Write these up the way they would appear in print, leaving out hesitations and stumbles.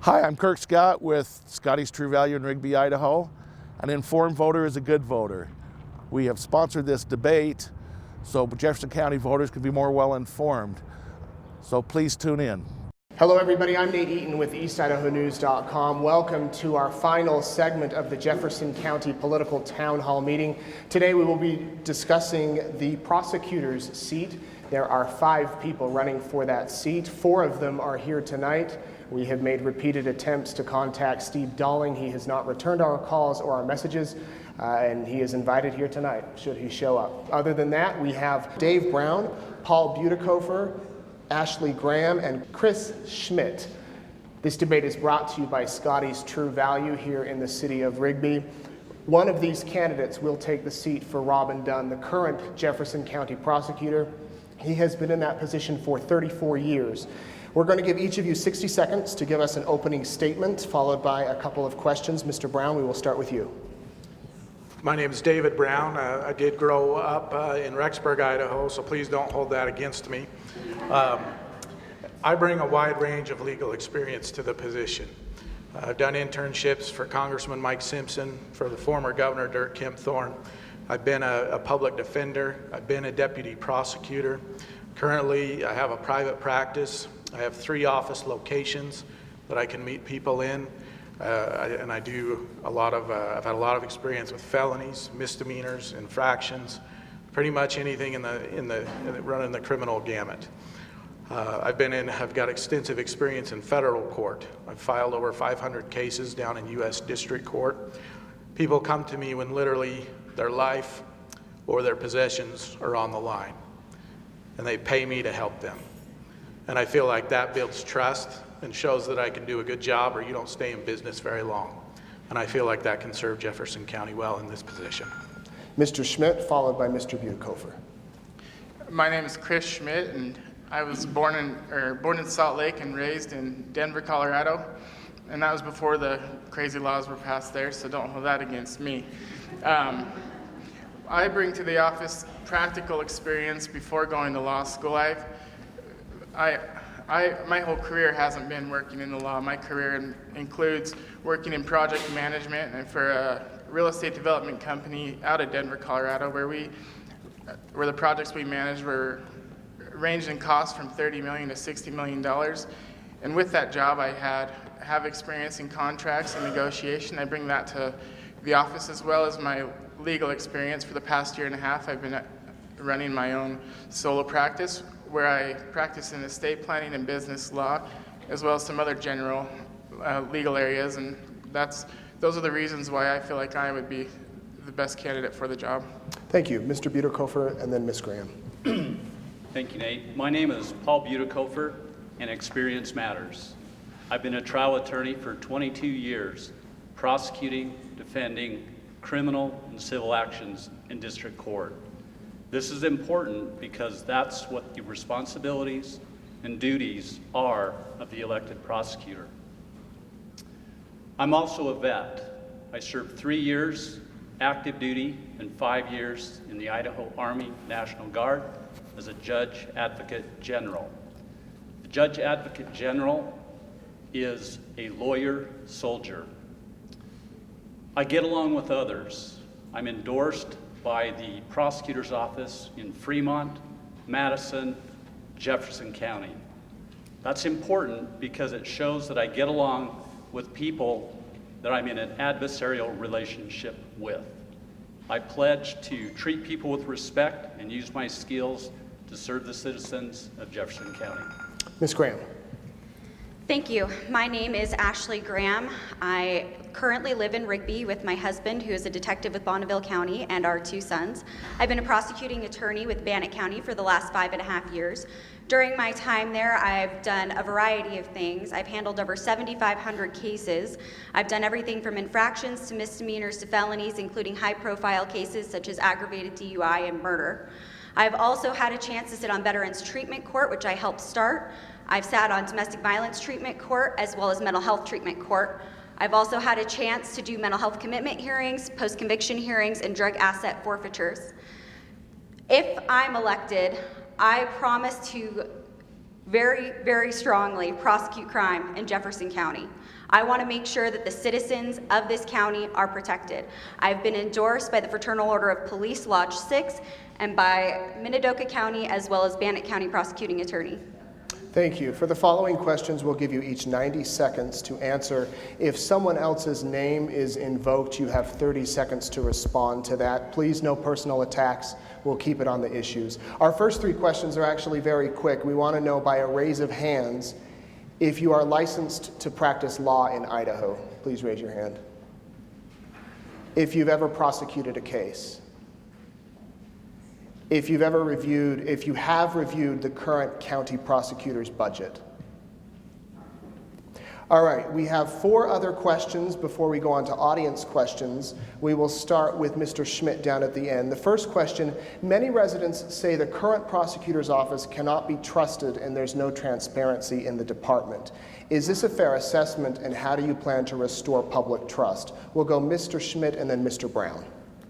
Hi, I'm Kirk Scott with Scotty's True Value in Rigby, Idaho. An informed voter is a good voter. We have sponsored this debate so Jefferson County voters can be more well informed. So please tune in. Hello everybody, I'm Nate Eaton with EastIdahoNews.com. Welcome to our final segment of the Jefferson County Political Town Hall meeting. Today we will be discussing the prosecutor's seat. There are 5 people running for that seat. 4 of them are here tonight. We have made repeated attempts to contact Steve Dalling. He has not returned our calls or our messages, and he is invited here tonight, should he show up. Other than that, we have Dave Brown, Paul Butikofer, Ashley Graham, and Chris Schmidt. This debate is brought to you by Scotty's True Value here in the city of Rigby. One of these candidates will take the seat for Robin Dunn, the current Jefferson County prosecutor. He has been in that position for 34 years. We're going to give each of you 60 seconds to give us an opening statement, followed by a couple of questions. Mr. Brown, we will start with you. My name is David Brown. I did grow up in Rexburg, Idaho, so please don't hold that against me. I bring a wide range of legal experience to the position. I've done internships for Congressman Mike Simpson, for the former Governor Dirk Kempthorne. I've been a public defender. I've been a deputy prosecutor. Currently, I have a private practice. I have 3 office locations that I can meet people in, and I do a lot of. I've had a lot of experience with felonies, misdemeanors, infractions, pretty much anything in running the criminal gamut. I've got extensive experience in federal court. I've filed over 500 cases down in U.S. District Court. People come to me when literally their life or their possessions are on the line, and they pay me to help them. And I feel like that builds trust and shows that I can do a good job, or you don't stay in business very long. And I feel like that can serve Jefferson County well in this position. Mr. Schmidt, followed by Mr. Butikofer. My name is Chris Schmidt, and I was born in Salt Lake and raised in Denver, Colorado. And that was before the crazy laws were passed there, so don't hold that against me. I bring to the office practical experience before going to law school. My whole career hasn't been working in the law. My career includes working in project management and for a real estate development company out of Denver, Colorado, where the projects we managed were ranged in cost from $30 million to $60 million. And with that job, I have experience in contracts and negotiation. I bring that to the office, as well as my legal experience. For the past 1.5 years, I've been running my own solo practice, where I practice in estate planning and business law, as well as some other general legal areas, and those are the reasons why I feel like I would be the best candidate for the job. Thank you. Mr. Butikofer, and then Ms. Graham. Thank you, Nate. My name is Paul Butikofer, and experience matters. I've been a trial attorney for 22 years, prosecuting, defending criminal and civil actions in district court. This is important because that's what the responsibilities and duties are of the elected prosecutor. I'm also a vet. I served 3 years active duty and 5 years in the Idaho Army National Guard as a Judge Advocate General. The Judge Advocate General is a lawyer soldier. I get along with others. I'm endorsed by the prosecutor's office in Fremont, Madison, Jefferson County. That's important because it shows that I get along with people that I'm in an adversarial relationship with. I pledge to treat people with respect and use my skills to serve the citizens of Jefferson County. Ms. Graham. Thank you. My name is Ashley Graham. I currently live in Rigby with my husband, who is a detective with Bonneville County, and our 2 sons. I've been a prosecuting attorney with Bannock County for the last 5.5 years. During my time there, I've done a variety of things. I've handled over 7,500 cases. I've done everything from infractions to misdemeanors to felonies, including high-profile cases such as aggravated DUI and murder. I've also had a chance to sit on Veterans Treatment Court, which I helped start. I've sat on Domestic Violence Treatment Court as well as Mental Health Treatment Court. I've also had a chance to do mental health commitment hearings, post-conviction hearings, and drug asset forfeitures. If I'm elected, I promise to very, very strongly prosecute crime in Jefferson County. I want to make sure that the citizens of this county are protected. I've been endorsed by the Fraternal Order of Police Lodge 6 and by Minidoka County as well as Bannock County Prosecuting Attorney. Thank you. For the following questions, we'll give you each 90 seconds to answer. If someone else's name is invoked, you have 30 seconds to respond to that. Please, no personal attacks. We'll keep it on the issues. Our first 3 questions are actually very quick. We want to know by a raise of hands if you are licensed to practice law in Idaho. Please raise your hand. If you've ever prosecuted a case. If you have reviewed the current county prosecutor's budget. All right, we have 4 other questions before we go on to audience questions. We will start with Mr. Schmidt down at the end. The first question, many residents say the current prosecutor's office cannot be trusted and there's no transparency in the department. Is this a fair assessment, and how do you plan to restore public trust? We'll go Mr. Schmidt and then Mr. Brown.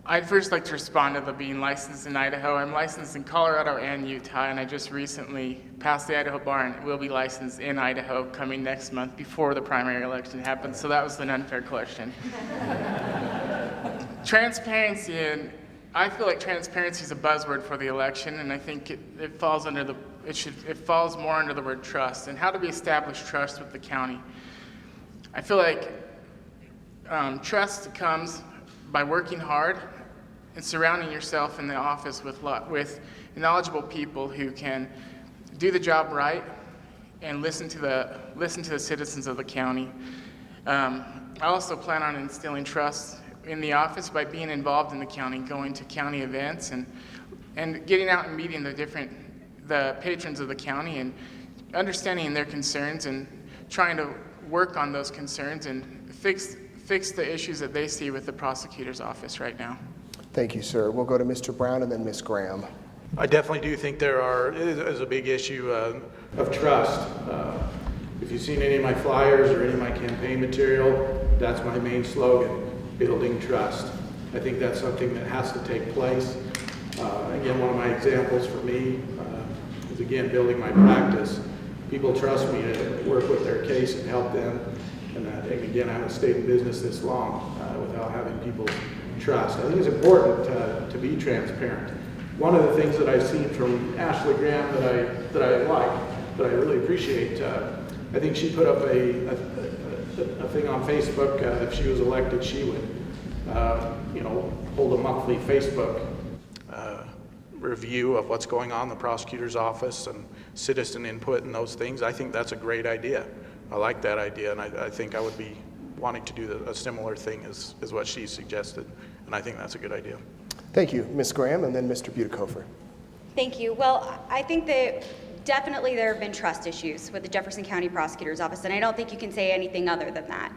I'd first like to respond to the being licensed in Idaho. I'm licensed in Colorado and Utah, and I just recently passed the Idaho bar and will be licensed in Idaho coming next month before the primary election happens, so that was an unfair question. Transparency, and I feel like transparency is a buzzword for the election, and I think it falls more under the word trust. And how do we establish trust with the county? I feel like trust comes by working hard and surrounding yourself in the office with knowledgeable people who can do the job right and listen to the citizens of the county. I also plan on instilling trust in the office by being involved in the county, going to county events and getting out and meeting the patrons of the county and understanding their concerns and trying to work on those concerns and fix the issues that they see with the prosecutor's office right now. Thank you, sir. We'll go to Mr. Brown and then Ms. Graham. I definitely do think it is a big issue of trust. If you've seen any of my flyers or any of my campaign material, that's my main slogan, building trust. I think that's something that has to take place. Again, one of my examples for me is, again, building my practice. People trust me to work with their case and help them. And again, I haven't stayed in business this long without having people's trust. I think it's important to be transparent. One of the things that I've seen from Ashley Graham that I like, that I really appreciate, I think she put up a thing on Facebook. If she was elected, she would, hold a monthly Facebook review of what's going on in the prosecutor's office and citizen input and those things. I think that's a great idea. I like that idea, and I think I would be wanting to do a similar thing as what she suggested, and I think that's a good idea. Thank you, Ms. Graham, and then Mr. Butikofer. Thank you. Well, I think that definitely there have been trust issues with the Jefferson County Prosecutor's Office, and I don't think you can say anything other than that.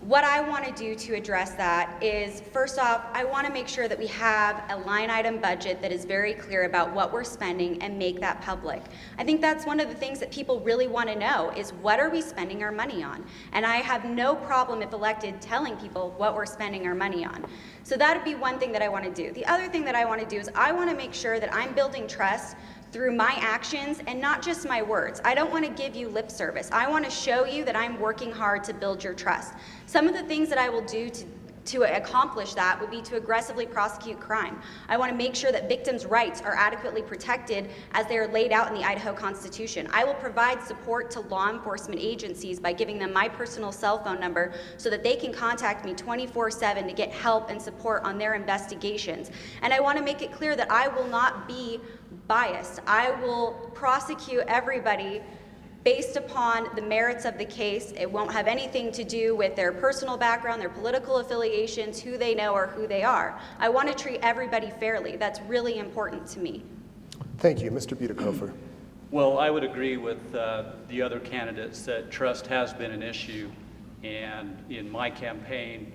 What I want to do to address that is, first off, I want to make sure that we have a line item budget that is very clear about what we're spending and make that public. I think that's one of the things that people really want to know is, what are we spending our money on? And I have no problem, if elected, telling people what we're spending our money on. So that would be one thing that I want to do. The other thing that I want to do is I want to make sure that I'm building trust through my actions and not just my words. I don't want to give you lip service. I want to show you that I'm working hard to build your trust. Some of the things that I will do to accomplish that would be to aggressively prosecute crime. I want to make sure that victims' rights are adequately protected as they are laid out in the Idaho Constitution. I will provide support to law enforcement agencies by giving them my personal cell phone number so that they can contact me 24/7 to get help and support on their investigations. And I want to make it clear that I will not be biased. I will prosecute everybody based upon the merits of the case. It won't have anything to do with their personal background, their political affiliations, who they know, or who they are. I want to treat everybody fairly. That's really important to me. Thank you. Mr. Butikofer. Well, I would agree with the other candidates that trust has been an issue. And in my campaign,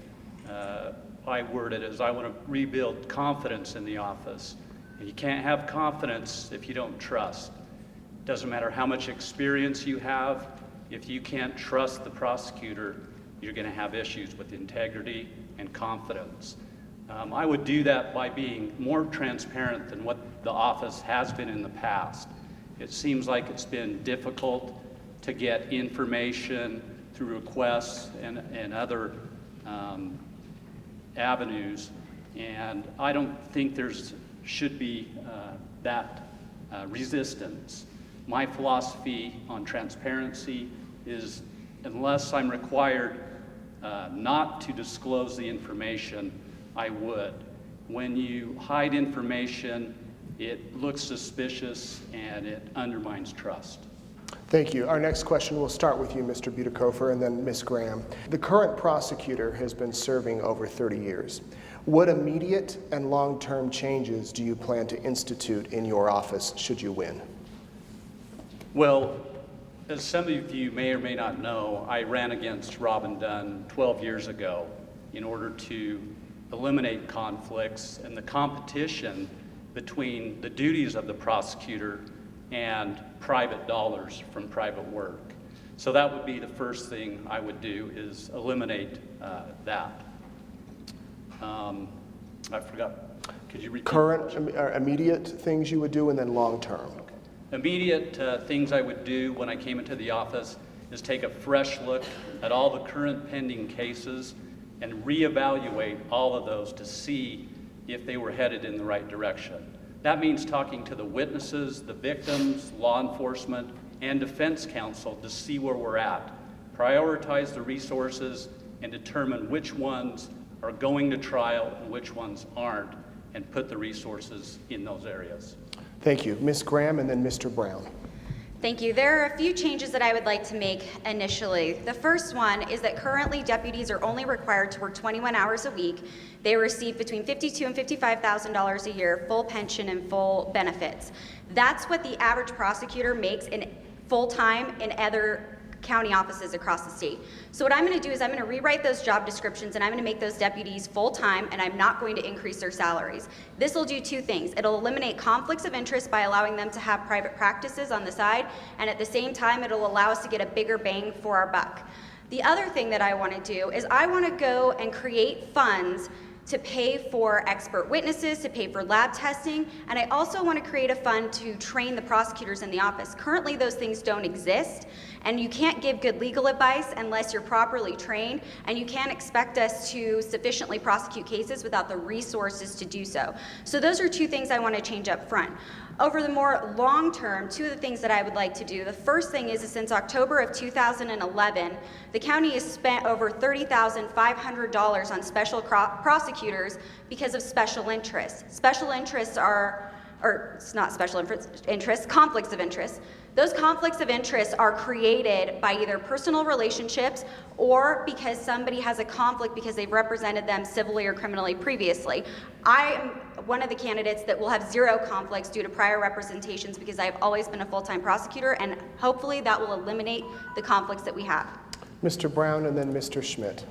I word it as I want to rebuild confidence in the office. And you can't have confidence if you don't trust. Doesn't matter how much experience you have, if you can't trust the prosecutor, you're going to have issues with integrity and confidence. I would do that by being more transparent than what the office has been in the past. It seems like it's been difficult to get information through through requests and other avenues, and I don't think should be that resistance. My philosophy on transparency is, unless I'm required not to disclose the information, I would. When you hide information, it looks suspicious and it undermines trust. Thank you. Our next question will start with you, Mr. Butikofer, and then Ms. Graham. The current prosecutor has been serving over 30 years. What immediate and long-term changes do you plan to institute in your office should you win? Well, as some of you may or may not know, I ran against Robin Dunn 12 years ago in order to eliminate conflicts and the competition between the duties of the prosecutor and private dollars from private work. So that would be the first thing I would do, is eliminate that. I forgot. Could you repeat? Current or immediate things you would do, and then long-term. Immediate things I would do when I came into the office is take a fresh look at all the current pending cases and reevaluate all of those to see if they were headed in the right direction. That means talking to the witnesses, the victims, law enforcement, and defense counsel to see where we're at, prioritize the resources, and determine which ones are going to trial and which ones aren't, and put the resources in those areas. Thank you. Ms. Graham, and then Mr. Brown. Thank you. There are a few changes that I would like to make initially. The first one is that currently deputies are only required to work 21 hours a week. They receive between $52,000 and $55,000 a year, full pension and full benefits. That's what the average prosecutor makes in full-time in other county offices across the state. So what I'm going to do is I'm going to rewrite those job descriptions, and I'm going to make those deputies full-time, and I'm not going to increase their salaries. This will do two things. It'll eliminate conflicts of interest by allowing them to have private practices on the side, and at the same time it'll allow us to get a bigger bang for our buck. The other thing that I want to do is I want to go and create funds to pay for expert witnesses, to pay for lab testing, and I also want to create a fund to train the prosecutors in the office. Currently, those things don't exist, and you can't give good legal advice unless you're properly trained, and you can't expect us to sufficiently prosecute cases without the resources to do so. So those are two things I want to change up front. Over the more long term, two of the things that I would like to do, the first thing is since October of 2011, the county has spent over $30,500 on special prosecutors because of special interests. Special interests are, or it's not special interests, conflicts of interest. Those conflicts of interest are created by either personal relationships or because somebody has a conflict because they've represented them civilly or criminally previously. I am one of the candidates that will have zero conflicts due to prior representations because I've always been a full-time prosecutor, and hopefully that will eliminate the conflicts that we have. Mr. Brown, and then Mr. Schmidt.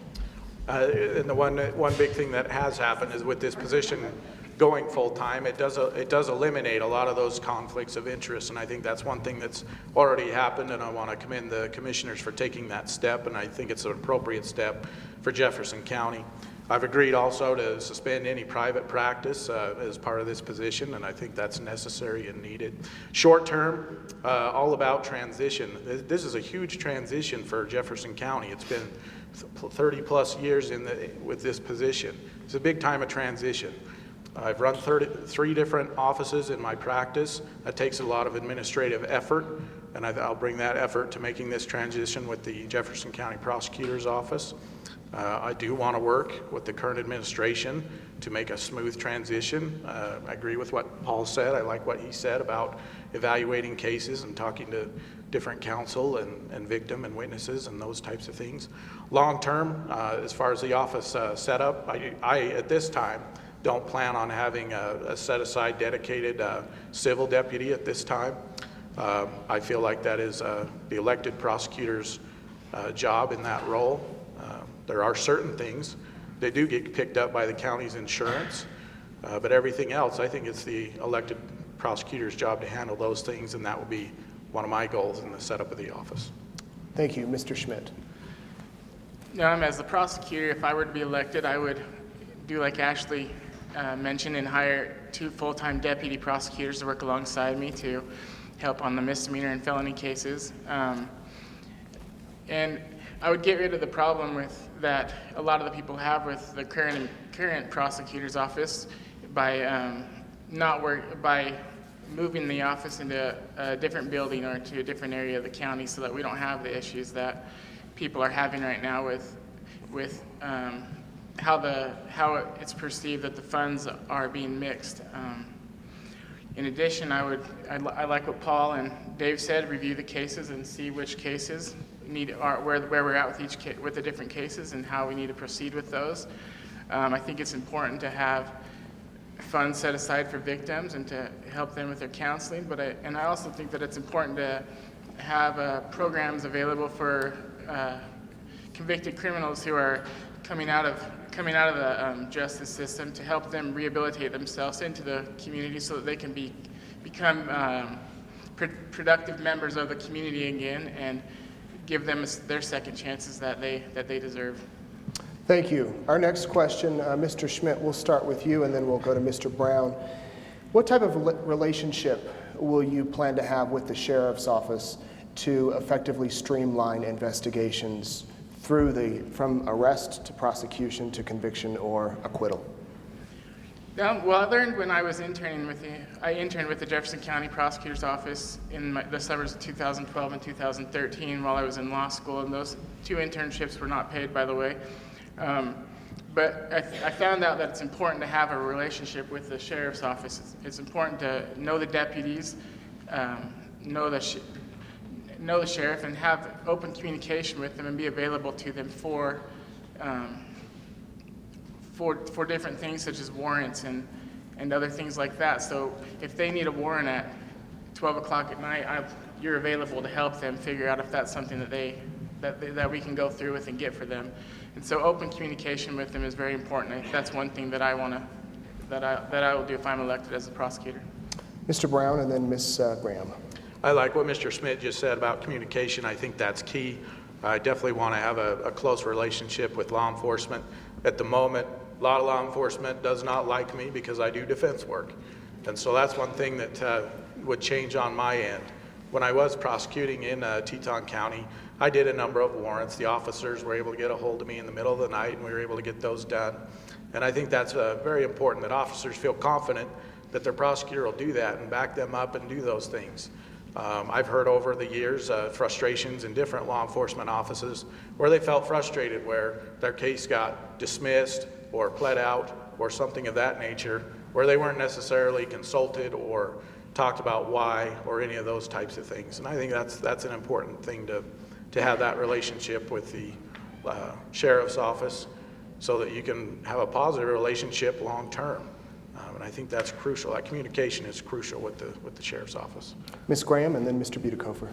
And the one big thing that has happened is with this position going full-time, it does eliminate a lot of those conflicts of interest, and I think that's one thing that's already happened, and I want to commend the commissioners for taking that step, and I think it's an appropriate step for Jefferson County. I've agreed also to suspend any private practice as part of this position, and I think that's necessary and needed. Short term, all about transition. This is a huge transition for Jefferson County. It's been 30 plus years with this position. It's a big time of transition. I've run 3 different offices in my practice. That takes a lot of administrative effort, and I'll bring that effort to making this transition with the Jefferson County Prosecutor's Office. I do want to work with the current administration to make a smooth transition. I agree with what Paul said. I like what he said about evaluating cases and talking to different counsel and victim and witnesses and those types of things. Long term, as far as the office setup, I at this time don't plan on having a set-aside dedicated civil deputy at this time. I feel like that is the elected prosecutor's job in that role. There are certain things that do get picked up by the county's insurance, but everything else, I think it's the elected prosecutor's job to handle those things, and that will be one of my goals in the setup of the office. Thank you. Mr. Schmidt. As the prosecutor, if I were to be elected, I would do like Ashley mentioned and hire 2 full-time deputy prosecutors to work alongside me to help on the misdemeanor and felony cases. And I would get rid of the problem with that a lot of the people have with the current prosecutor's office by by moving the office into a different building or to a different area of the county, so that we don't have the issues that people are having right now with how it's perceived that the funds are being mixed. In addition, I like what Paul and Dave said: review the cases and see which cases where we're at with the different cases and how we need to proceed with those. I think it's important to have funds set aside for victims and to help them with their counseling. And I also think that it's important to have programs available for convicted criminals who are coming out of the justice system, to help them rehabilitate themselves into the community so that they can become productive members of the community again, and give them their second chances that they deserve. Thank you. Our next question, Mr. Schmidt, we'll start with you and then we'll go to Mr. Brown. What type of relationship will you plan to have with the Sheriff's Office to effectively streamline investigations from arrest to prosecution to conviction or acquittal? Well, I learned when I was interning with the Jefferson County Prosecutor's Office in the summers of 2012 and 2013 while I was in law school, and those 2 internships were not paid, by the way. But I found out that it's important to have a relationship with the Sheriff's Office. It's important to know the deputies, know the sheriff, and have open communication with them and be available to them for different things such as warrants and other things like that. So if they need a warrant at 12 o'clock at night, you're available to help them figure out if that's something that we can go through with and get for them. And so open communication with them is very important. I think that's one thing that I will do if I'm elected as a prosecutor. Mr. Brown and then Ms. Graham. I like what Mr. Schmidt just said about communication. I think that's key. I definitely want to have a close relationship with law enforcement. At the moment, a lot of law enforcement does not like me because I do defense work. And so that's one thing that would change on my end. When I was prosecuting in Teton County, I did a number of warrants. The officers were able to get a hold of me in the middle of the night, and we were able to get those done. And I think that's very important, that officers feel confident that their prosecutor will do that and back them up and do those things. I've heard over the years frustrations in different law enforcement offices where they felt frustrated, where their case got dismissed or pled out or something of that nature, where they weren't necessarily consulted or talked about why or any of those types of things. And I think that's an important thing to have that relationship with the Sheriff's Office so that you can have a positive relationship long term. And I think that's crucial. That communication is crucial with the Sheriff's Office. Ms. Graham and then Mr. Butikofer.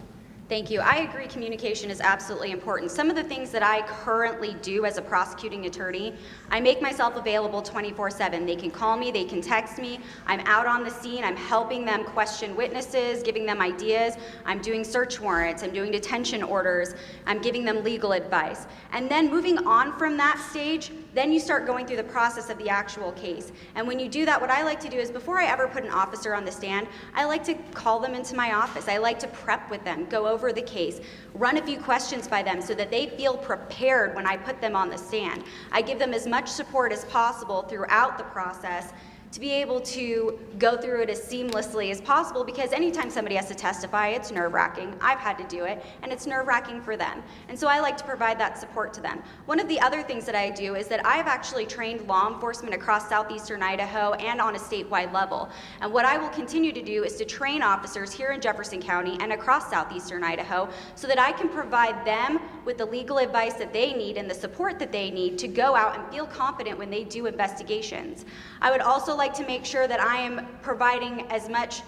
Thank you. I agree communication is absolutely important. Some of the things that I currently do as a prosecuting attorney, I make myself available 24/7. They can call me, they can text me. I'm out on the scene, I'm helping them question witnesses, giving them ideas. I'm doing search warrants, I'm doing detention orders, I'm giving them legal advice. And then moving on from that stage, then you start going through the process of the actual case. And when you do that, what I like to do is before I ever put an officer on the stand, I like to call them into my office. I like to prep with them, go over the case, run a few questions by them so that they feel prepared when I put them on the stand. I give them as much support as possible throughout the process to be able to go through it as seamlessly as possible, because anytime somebody has to testify, it's nerve-wracking. I've had to do it, and it's nerve-wracking for them. And so I like to provide that support to them. One of the other things that I do is that I've actually trained law enforcement across southeastern Idaho and on a statewide level. And what I will continue to do is to train officers here in Jefferson County and across southeastern Idaho so that I can provide them with the legal advice that they need and the support that they need to go out and feel confident when they do investigations. I would also like to make sure that I am providing as much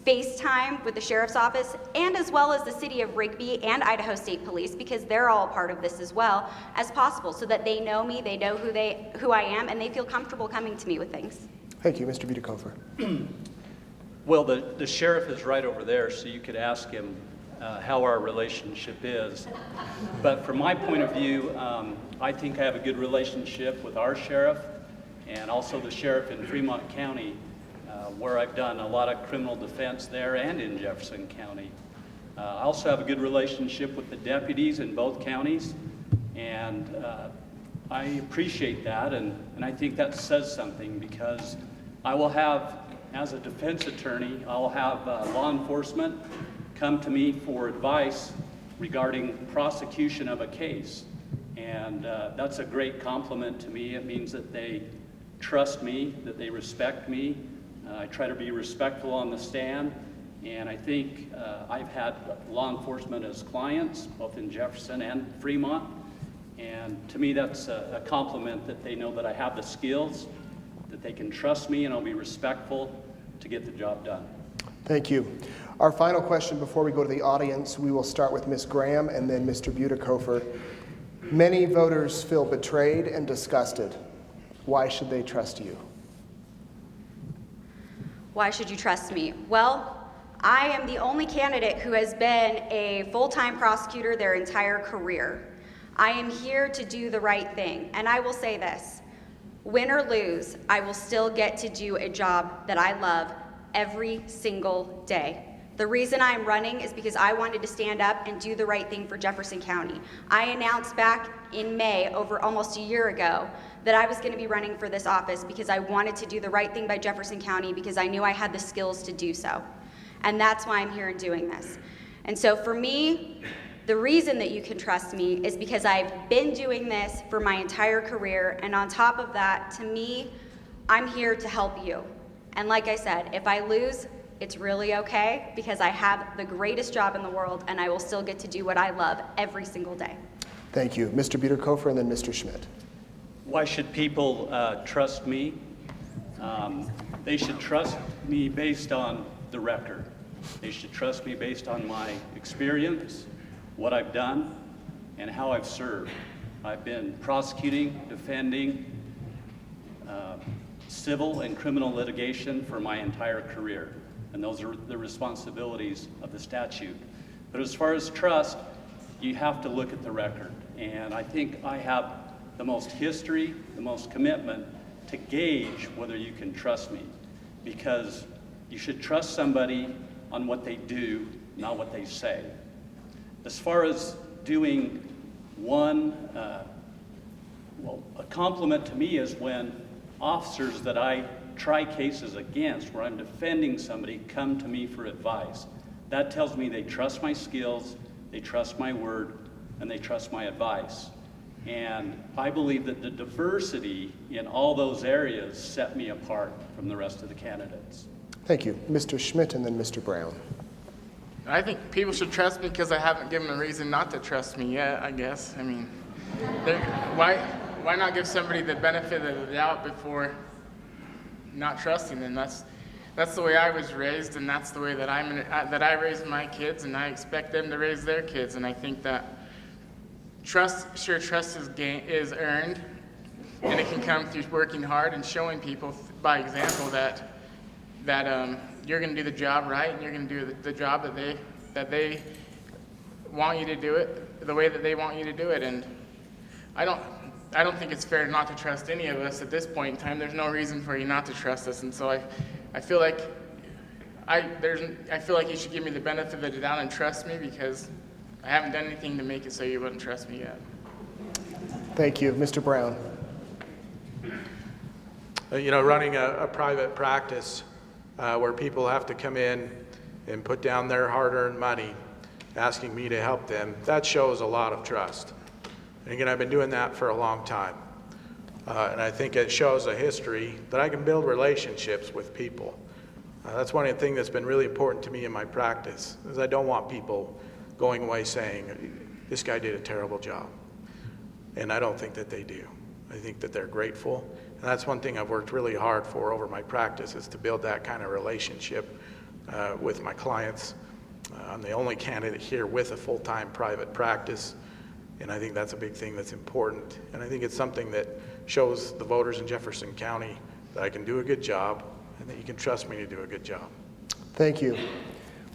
face time with the Sheriff's Office and as well as the City of Rigby and Idaho State Police, because they're all part of this as well, as possible, so that they know me, they know who I am, and they feel comfortable coming to me with things. Thank you. Mr. Butikofer. Well, the sheriff is right over there, so you could ask him how our relationship is. But from my point of view, I think I have a good relationship with our sheriff and also the sheriff in Fremont County, where I've done a lot of criminal defense there and in Jefferson County. I also have a good relationship with the deputies in both counties, And I appreciate that, and I think that says something, because I will have, as a defense attorney, I'll have law enforcement come to me for advice regarding prosecution of a case. And that's a great compliment to me. It means that they trust me, that they respect me. I try to be respectful on the stand. And I think I've had law enforcement as clients, both in Jefferson and Fremont. And to me, that's a compliment, that they know that I have the skills, that they can trust me, and I'll be respectful to get the job done. Thank you. Our final question before we go to the audience, we will start with Ms. Graham and then Mr. Butikofer. Many voters feel betrayed and disgusted. Why should they trust you? Why should you trust me? Well, I am the only candidate who has been a full-time prosecutor their entire career. I am here to do the right thing, and I will say this: win or lose, I will still get to do a job that I love every single day. The reason I'm running is because I wanted to stand up and do the right thing for Jefferson County. I announced back in May, over almost a year ago, that I was going to be running for this office because I wanted to do the right thing by Jefferson County, because I knew I had the skills to do so. And that's why I'm here and doing this. And so for me, the reason that you can trust me is because I've been doing this for my entire career, and on top of that, to me, I'm here to help you. And like I said, if I lose, it's really okay, because I have the greatest job in the world, and I will still get to do what I love every single day. Thank you. Mr. Butikofer and then Mr. Schmidt. Why should people trust me? They should trust me based on the record. They should trust me based on my experience, what I've done, and how I've served. I've been prosecuting, defending civil and criminal litigation for my entire career, and those are the responsibilities of the statute. But as far as trust, you have to look at the record, and I think I have the most history, the most commitment to gauge whether you can trust me, because you should trust somebody on what they do, not what they say. As far as doing a compliment to me is when officers that I try cases against, where I'm defending somebody, come to me for advice. That tells me they trust my skills, they trust my word, and they trust my advice. And I believe that the diversity in all those areas set me apart from the rest of the candidates. Thank you. Mr. Schmidt and then Mr. Brown. I think people should trust me because I haven't given them a reason not to trust me yet, I guess. I mean, why not give somebody the benefit of the doubt before not trusting them? That's the way I was raised, and that's the way that I raise my kids, and I expect them to raise their kids. And I think that trust is earned, and it can come through working hard and showing people by example that you're going to do the job right, and you're going to do the job that they want you to do it the way that they want you to do it. And I don't think it's fair not to trust any of us at this point in time. There's no reason for you not to trust us, and so I feel like you should give me the benefit of the doubt and trust me, because I haven't done anything to make it so you wouldn't trust me yet. Thank you. Mr. Brown. Running a private practice where people have to come in and put down their hard-earned money asking me to help them, that shows a lot of trust. And again, I've been doing that for a long time. And I think it shows a history that I can build relationships with people. That's one of the things that's been really important to me in my practice, is I don't want people going away saying, this guy did a terrible job. And I don't think that they do. I think that they're grateful. And that's one thing I've worked really hard for over my practice, is to build that kind of relationship with my clients. I'm the only candidate here with a full-time private practice, and I think that's a big thing that's important. And I think it's something that shows the voters in Jefferson County that I can do a good job and that you can trust me to do a good job. Thank you.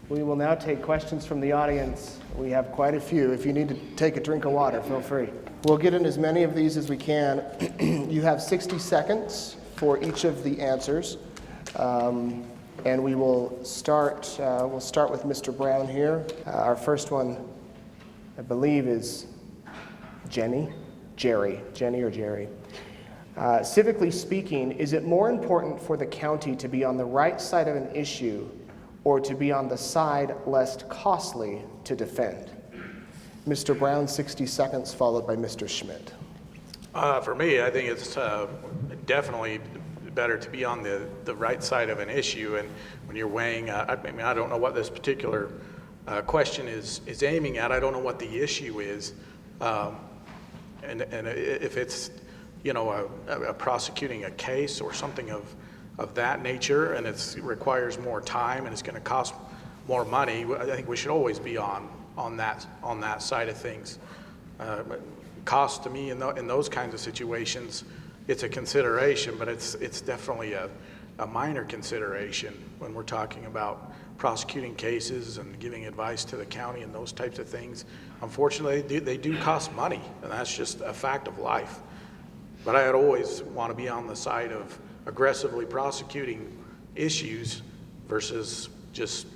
We will now take questions from the audience. We have quite a few. If you need to take a drink of water, feel free. We'll get in as many of these as we can. You have 60 seconds for each of the answers. And we will start, we'll start with Mr. Brown here. Our first one, I believe, is Jenny or Jerry. Civically speaking, is it more important for the county to be on the right side of an issue or to be on the side less costly to defend? Mr. Brown, 60 seconds, followed by Mr. Schmidt. For me, I think it's definitely better to be on the right side of an issue. And when you're weighing, I don't know what this particular question is aiming at. I don't know what the issue is. And if it's, prosecuting a case or something of that nature, and it requires more time and it's going to cost more money, I think we should always be on that side of things. Cost to me in those kinds of situations, it's a consideration, but it's definitely a minor consideration when we're talking about prosecuting cases and giving advice to the county and those types of things. Unfortunately, they do cost money, and that's just a fact of life. But I'd always want to be on the side of aggressively prosecuting issues versus just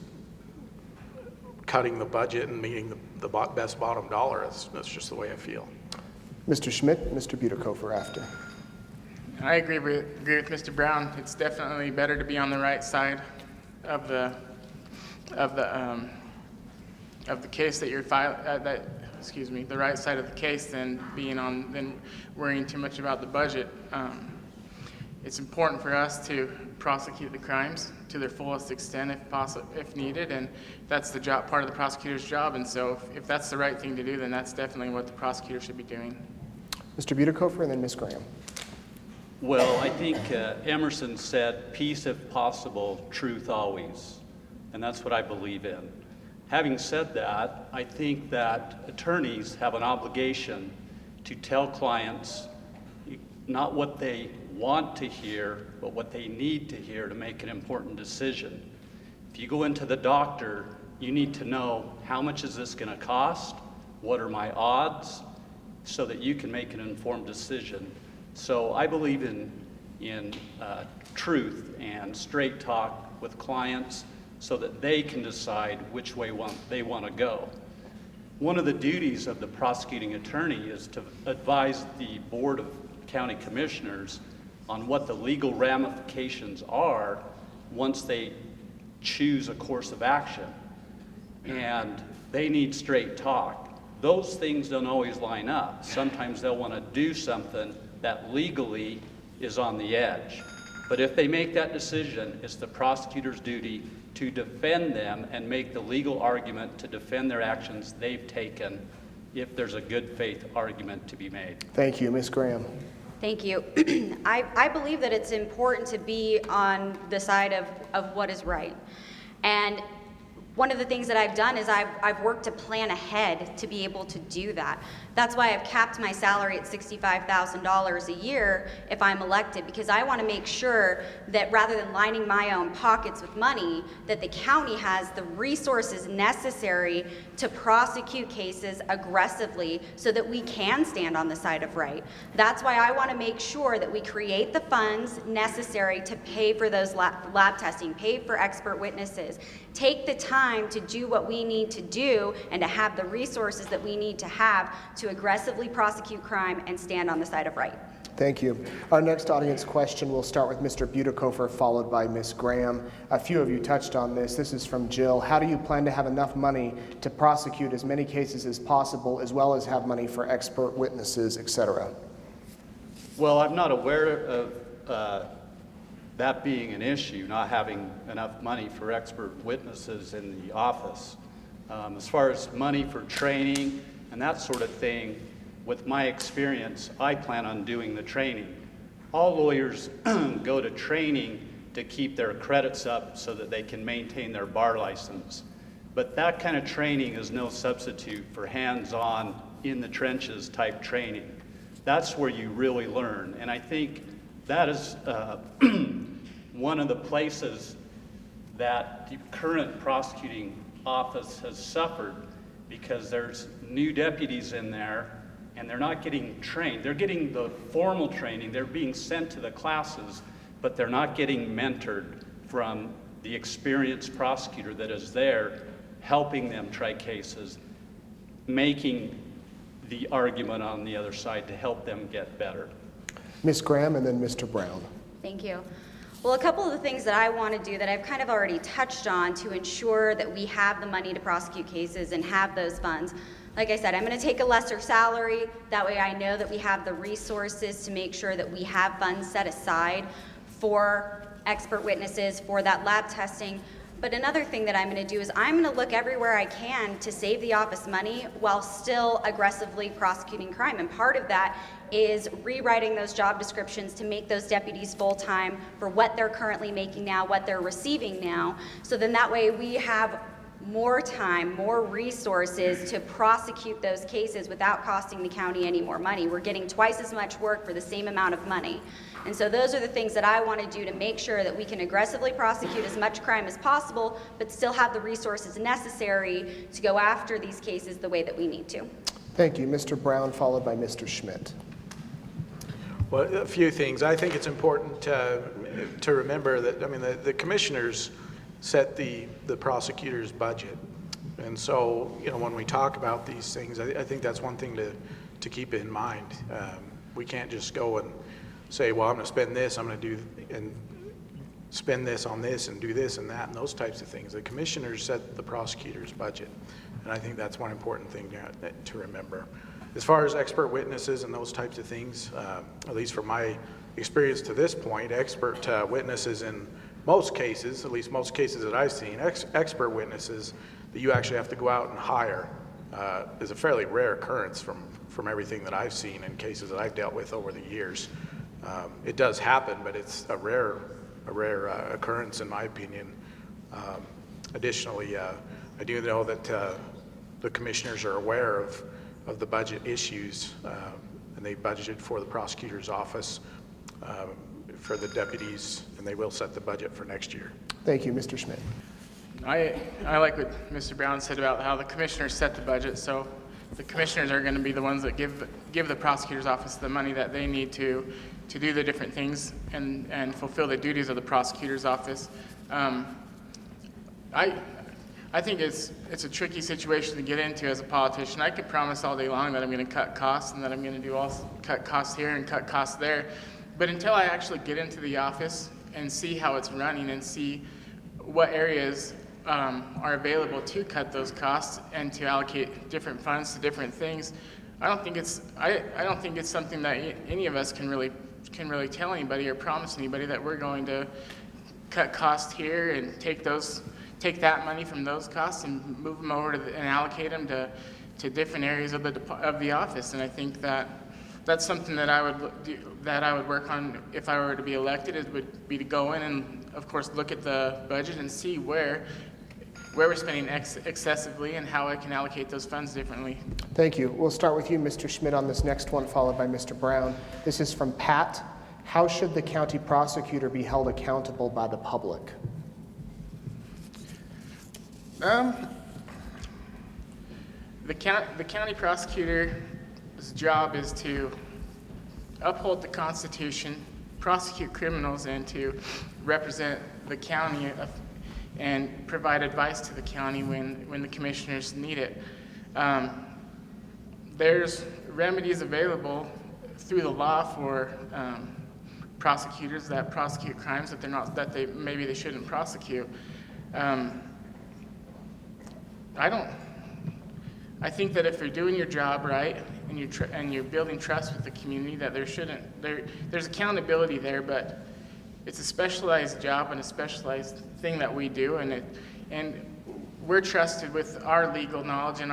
cutting the budget and meeting the best bottom dollar. That's just the way I feel. Mr. Schmidt, Mr. Butikofer after. I agree with Mr. Brown. It's definitely better to be on the right side of the case that you're the right side of the case than worrying too much about the budget. It's important for us to prosecute the crimes to their fullest extent if needed, and that's the part of the prosecutor's job. And so if that's the right thing to do, then that's definitely what the prosecutor should be doing. Mr. Butikofer and then Ms. Graham. Well, I think Emerson said, peace if possible, truth always. And that's what I believe in. Having said that, I think that attorneys have an obligation to tell clients not what they want to hear, but what they need to hear to make an important decision. If you go into the doctor, you need to know, how much is this going to cost? What are my odds? So that you can make an informed decision. So I believe in truth and straight talk with clients so that they can decide which way they want to go. One of the duties of the prosecuting attorney is to advise the Board of County Commissioners on what the legal ramifications are once they choose a course of action. And they need straight talk. Those things don't always line up. Sometimes they'll want to do something that legally is on the edge. But if they make that decision, it's the prosecutor's duty to defend them and make the legal argument to defend their actions they've taken if there's a good faith argument to be made. Thank you. Ms. Graham. Thank you. I believe that it's important to be on the side of what is right. And one of the things that I've done is I've worked to plan ahead to be able to do that. That's why I've capped my salary at $65,000 a year if I'm elected, because I want to make sure that rather than lining my own pockets with money, that the county has the resources necessary to prosecute cases aggressively so that we can stand on the side of right. That's why I want to make sure that we create the funds necessary to pay for those lab testing, pay for expert witnesses, take the time to do what we need to do and to have the resources that we need to have to aggressively prosecute crime and stand on the side of right. Thank you. Our next audience question will start with Mr. Butikofer, followed by Ms. Graham. A few of you touched on this. This is from Jill. How do you plan to have enough money to prosecute as many cases as possible, as well as have money for expert witnesses, etc.? Well, I'm not aware of that being an issue, not having enough money for expert witnesses in the office. As far as money for training and that sort of thing, with my experience, I plan on doing the training. All lawyers go to training to keep their credits up so that they can maintain their bar license. But that kind of training is no substitute for hands-on, in the trenches type training. That's where you really learn. And I think that is one of the places that the current prosecuting office has suffered, because there's new deputies in there and they're not getting trained. They're getting the formal training, they're being sent to the classes, but they're not getting mentored from the experienced prosecutor that is there helping them try cases, making the argument on the other side to help them get better. Ms. Graham and then Mr. Brown. Thank you. Well, a couple of the things that I want to do that I've kind of already touched on to ensure that we have the money to prosecute cases and have those funds. Like I said, I'm going to take a lesser salary. That way I know that we have the resources to make sure that we have funds set aside for expert witnesses, for that lab testing. But another thing that I'm going to do is I'm going to look everywhere I can to save the office money while still aggressively prosecuting crime. And part of that is rewriting those job descriptions to make those deputies full-time for what they're currently making now, what they're receiving now. So then that way we have more time, more resources to prosecute those cases without costing the county any more money. We're getting twice as much work for the same amount of money. And so those are the things that I want to do to make sure that we can aggressively prosecute as much crime as possible, but still have the resources necessary to go after these cases the way that we need to. Thank you. Mr. Brown, followed by Mr. Schmidt. Well, a few things. I think it's important to remember that, I mean, the commissioners set the prosecutor's budget. And so, you know, when we talk about these things, I think that's one thing to keep in mind. We can't just go and say, well, I'm going to spend this, I'm going to do, and spend this on this and do this and that and those types of things. The commissioners set the prosecutor's budget. And I think that's one important thing to remember. As far as expert witnesses and those types of things, at least from my experience to this point, expert witnesses in most cases, at least most cases that I've seen, expert witnesses that you actually have to go out and hire is a fairly rare occurrence from everything that I've seen in cases that I've dealt with over the years. It does happen, but it's a rare occurrence in my opinion. Additionally, I do know that the commissioners are aware of the budget issues, and they budgeted for the prosecutor's office for the deputies, and they will set the budget for next year. Thank you. Mr. Schmidt. I like what Mr. Brown said about how the commissioners set the budget. So the commissioners are going to be the ones that give the prosecutor's office the money that they need to do the different things and fulfill the duties of the prosecutor's office. I think it's a tricky situation to get into as a politician. I could promise all day long that I'm going to cut costs and that I'm going to cut costs here and cut costs there. But until I actually get into the office and see how it's running and see what areas are available to cut those costs and to allocate different funds to different things, I don't think it's something that any of us can really tell anybody or promise anybody that we're going to cut costs here and take that money from those costs and move them over and allocate them to different areas of the office. And I think that's something that I would work on if I were to be elected. It would be to go in and, of course, look at the budget and see where we're spending excessively and how I can allocate those funds differently. Thank you. We'll start with you, Mr. Schmidt, on this next one, followed by Mr. Brown. This is from Pat. How should the county prosecutor be held accountable by the public? The county prosecutor's job is to uphold the Constitution, prosecute criminals, and to represent the county and provide advice to the county when the commissioners need it. There's remedies available through the law for prosecutors that prosecute crimes that maybe they shouldn't prosecute. I think that if you're doing your job right and you're building trust with the community, that there's accountability there, but it's a specialized job and a specialized thing that we do, and we're trusted with our legal knowledge and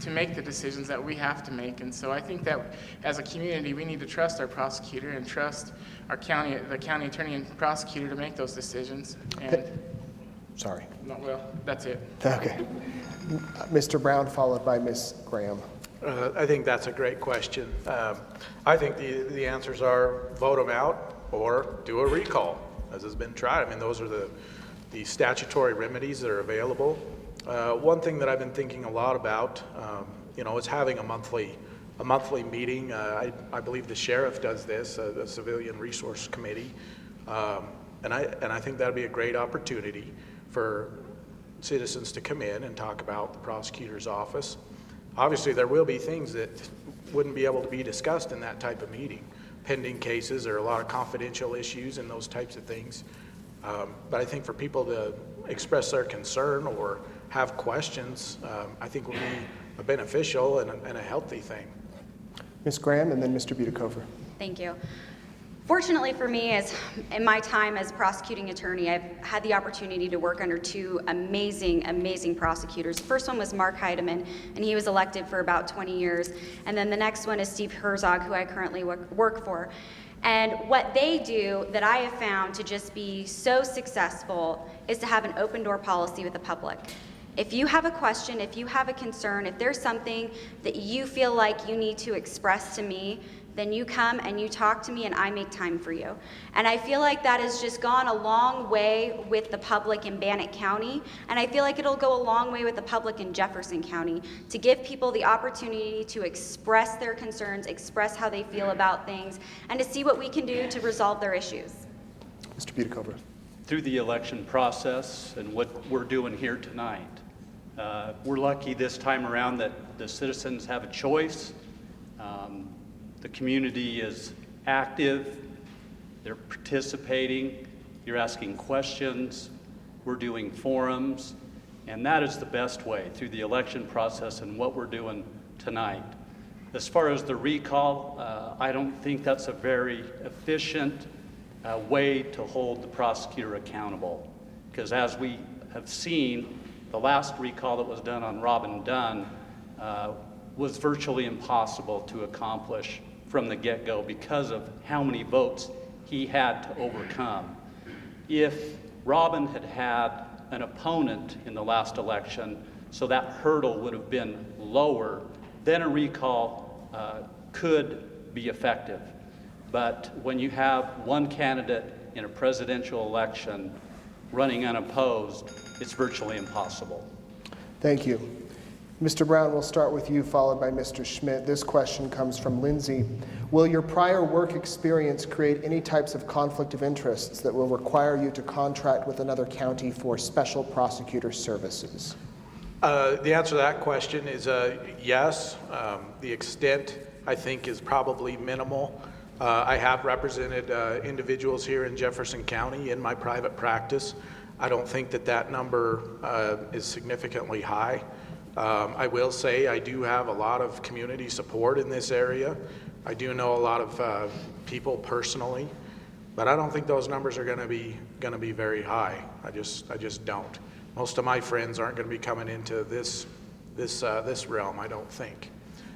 to make the decisions that we have to make. And so I think that as a community, we need to trust our prosecutor and trust the county attorney and prosecutor to make those decisions. And sorry. No, well, that's it. Okay. Mr. Brown, followed by Ms. Graham. I think that's a great question. I think the answers are vote them out or do a recall, as has been tried. I mean, those are the statutory remedies that are available. One thing that I've been thinking a lot about, is having a monthly meeting. I believe the sheriff does this, the Civilian Resource Committee, and I think that'd be a great opportunity for citizens to come in and talk about the prosecutor's office. Obviously, there will be things that wouldn't be able to be discussed in that type of meeting. Pending cases, there are a lot of confidential issues and those types of things. But I think for people to express their concern or have questions, I think would be beneficial and a healthy thing. Ms. Graham and then Mr. Butikofer. Thank you. Fortunately for me, in my time as prosecuting attorney, I've had the opportunity to work under two amazing prosecutors. The first one was Mark Heidemann, and he was elected for about 20 years. And then the next one is Steve Herzog, who I currently work for. And what they do that I have found to just be so successful is to have an open door policy with the public. If you have a question, if you have a concern, if there's something that you feel like you need to express to me, then you come and you talk to me and I make time for you. And I feel like that has just gone a long way with the public in Bannock County, and I feel like it'll go a long way with the public in Jefferson County to give people the opportunity to express their concerns, express how they feel about things, and to see what we can do to resolve their issues. Mr. Butikofer. Through the election process and what we're doing here tonight, we're lucky this time around that the citizens have a choice. The community is active, they're participating, you're asking questions, we're doing forums, and that is the best way through the election process and what we're doing tonight. As far as the recall, I don't think that's a very efficient way to hold the prosecutor accountable, because as we have seen, the last recall that was done on Robin Dunn was virtually impossible to accomplish from the get-go because of how many votes he had to overcome. If Robin had had an opponent in the last election, so that hurdle would have been lower, then a recall could be effective. But when you have one candidate in a presidential election running unopposed, it's virtually impossible. Thank you. Mr. Brown, we'll start with you, followed by Mr. Schmidt. This question comes from Lindsay. Will your prior work experience create any types of conflict of interests that will require you to contract with another county for special prosecutor services? The answer to that question is yes. The extent, I think, is probably minimal. I have represented individuals here in Jefferson County in my private practice. I don't think that number is significantly high. I will say I do have a lot of community support in this area. I do know a lot of people personally, but I don't think those numbers are going to be very high. I just don't. Most of my friends aren't going to be coming into this realm, I don't think.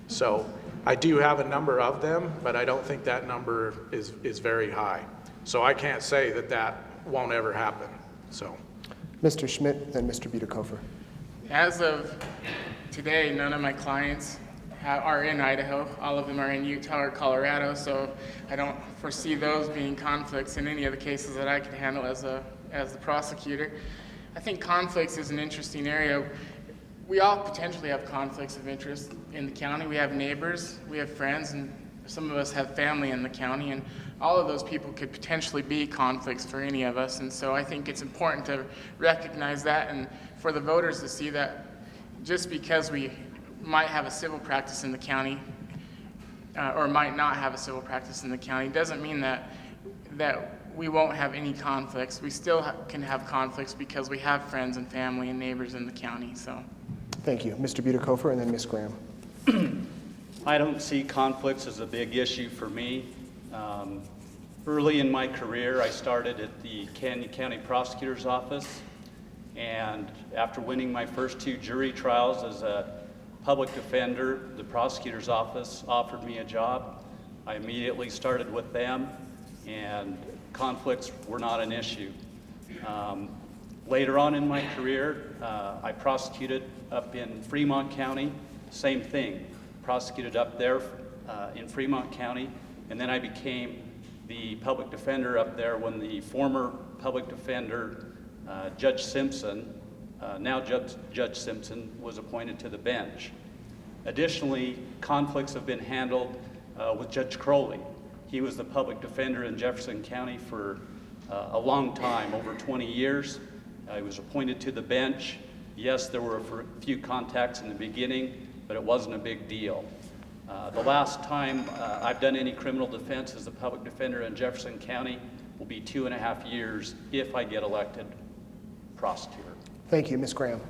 So I do have a number of them, but I don't think that number is very high. So I can't say that won't ever happen. So, Mr. Schmidt, then Mr. Butikofer. As of today, none of my clients are in Idaho. All of them are in Utah or Colorado, so I don't foresee those being conflicts in any of the cases that I can handle as the prosecutor. I think conflicts is an interesting area. We all potentially have conflicts of interest in the county. We have neighbors, we have friends, and some of us have family in the county, and all of those people could potentially be conflicts for any of us. And so I think it's important to recognize that, and for the voters to see that just because we might have a civil practice in the county or might not have a civil practice in the county doesn't mean that we won't have any conflicts. We still can have conflicts because we have friends and family and neighbors in the county. So, thank you. Mr. Butikofer and then Ms. Graham. I don't see conflicts as a big issue for me. Early in my career, I started at the Canyon County Prosecutor's Office, and after winning my first 2 jury trials as a public defender, the prosecutor's office offered me a job. I immediately started with them, and conflicts were not an issue. Later on in my career, I prosecuted up in Fremont County, same thing, prosecuted up there in Fremont County, and then I became the public defender up there when the former public defender, Judge Simpson, now Judge Simpson, was appointed to the bench. Additionally, conflicts have been handled with Judge Crowley. He was the public defender in Jefferson County for a long time, over 20 years. He was appointed to the bench. Yes, there were a few contacts in the beginning, but it wasn't a big deal. The last time I've done any criminal defense as a public defender in Jefferson County will be 2.5 years if I get elected prosecutor. Thank you. Ms. Graham.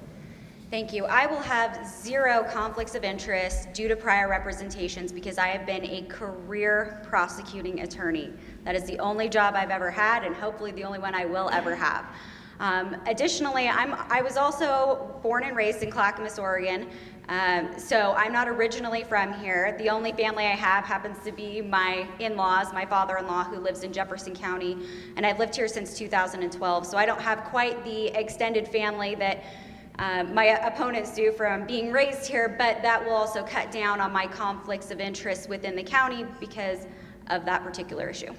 Thank you. I will have 0 conflicts of interest due to prior representations because I have been a career prosecuting attorney. That is the only job I've ever had and hopefully the only one I will ever have. Additionally, I was also born and raised in Clackamas, Oregon, so I'm not originally from here. The only family I have happens to be my in-laws, my father-in-law who lives in Jefferson County, and I've lived here since 2012, so I don't have quite the extended family that my opponents do from being raised here, but that will also cut down on my conflicts of interest within the county because of that particular issue.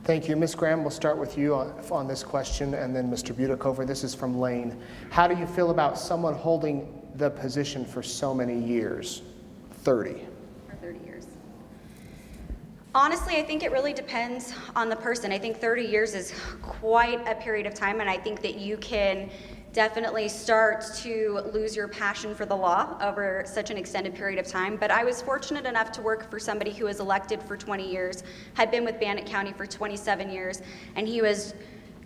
Thank you. Ms. Graham, we'll start with you on this question, and then Mr. Butikofer. This is from Lane. How do you feel about someone holding the position for so many years? 30. For 30 years. Honestly, I think it really depends on the person. I think 30 years is quite a period of time, and I think that you can definitely start to lose your passion for the law over such an extended period of time. But I was fortunate enough to work for somebody who was elected for 20 years, had been with Bannock County for 27 years, and he was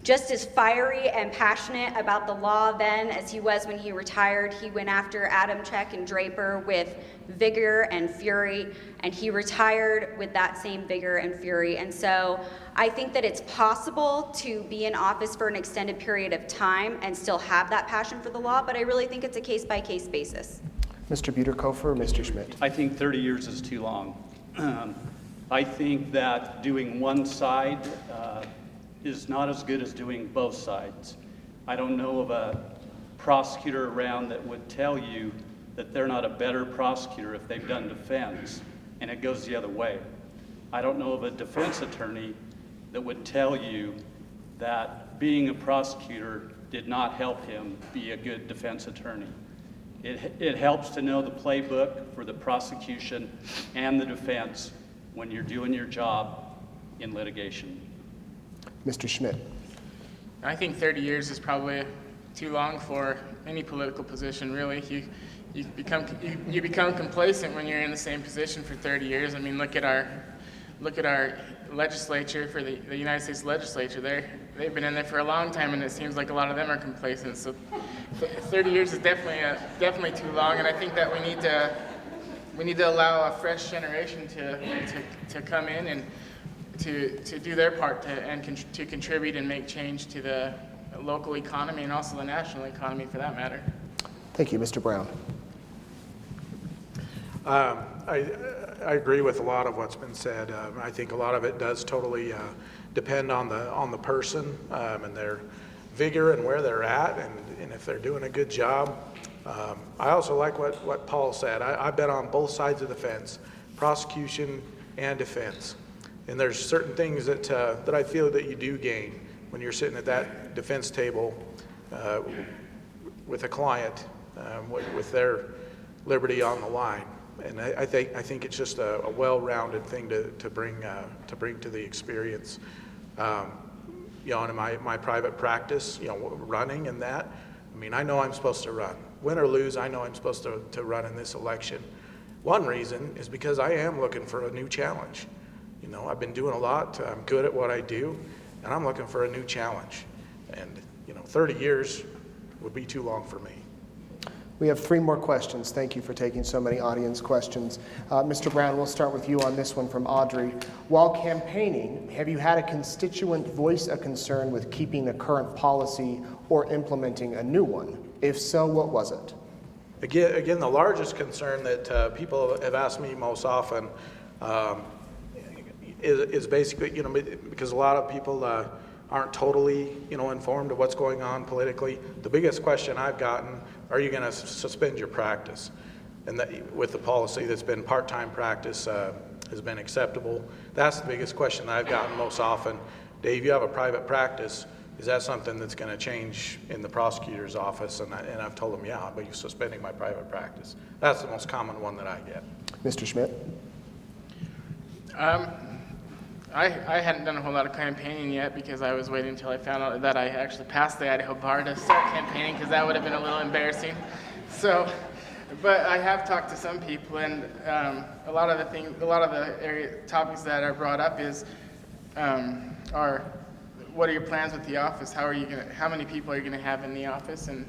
just as fiery and passionate about the law then as he was when he retired. He went after Adamczyk and Draper with vigor and fury, and he retired with that same vigor and fury. And so I think that it's possible to be in office for an extended period of time and still have that passion for the law, but I really think it's a case-by-case basis. Mr. Butikofer or Mr. Schmidt? I think 30 years is too long. I think that doing one side is not as good as doing both sides. I don't know of a prosecutor around that would tell you that they're not a better prosecutor if they've done defense, and it goes the other way. I don't know of a defense attorney that would tell you that being a prosecutor did not help him be a good defense attorney. It helps to know the playbook for the prosecution and the defense when you're doing your job in litigation. Mr. Schmidt. I think 30 years is probably too long for any political position, really. You become complacent when you're in the same position for 30 years. I mean, look at our legislature, for the United States legislature. They've been in there for a long time, and it seems like a lot of them are complacent. So 30 years is definitely too long, and I think that we need to allow a fresh generation to come in and to do their part to contribute and make change to the local economy and also the national economy for that matter. Thank you. Mr. Brown. I agree with a lot of what's been said. I think a lot of it does totally depend on the person and their vigor and where they're at, and if they're doing a good job. I also like what Paul said. I've been on both sides of the fence, prosecution and defense. And there's certain things that I feel that you do gain when you're sitting at that defense table with a client with their liberty on the line. And I think it's just a well-rounded thing to bring to the experience. In my private practice, running and that. I mean, I know I'm supposed to run. Win or lose, I know I'm supposed to run in this election. One reason is because I am looking for a new challenge. I've been doing a lot. I'm good at what I do, and I'm looking for a new challenge. And 30 years would be too long for me. We have 3 more questions. Thank you for taking so many audience questions. Mr. Brown, we'll start with you on this one from Audrey. While campaigning, have you had a constituent voice a concern with keeping the current policy or implementing a new one? If so, what was it? Again, the largest concern that people have asked me most often is basically, because a lot of people aren't totally, informed of what's going on politically. The biggest question I've gotten, are you going to suspend your practice? And that, with the policy that's been part-time practice has been acceptable. That's the biggest question I've gotten most often. Dave, you have a private practice. Is that something that's going to change in the prosecutor's office? And I've told them, yeah, I'll be suspending my private practice. That's the most common one that I get. Mr. Schmidt? I hadn't done a whole lot of campaigning yet because I was waiting until I found out that I actually passed the Idaho bar to start campaigning, because that would have been a little embarrassing. So But I have talked to some people, and a lot of the topics that are brought up are what are your plans with the office? How many people are you going to have in the office, and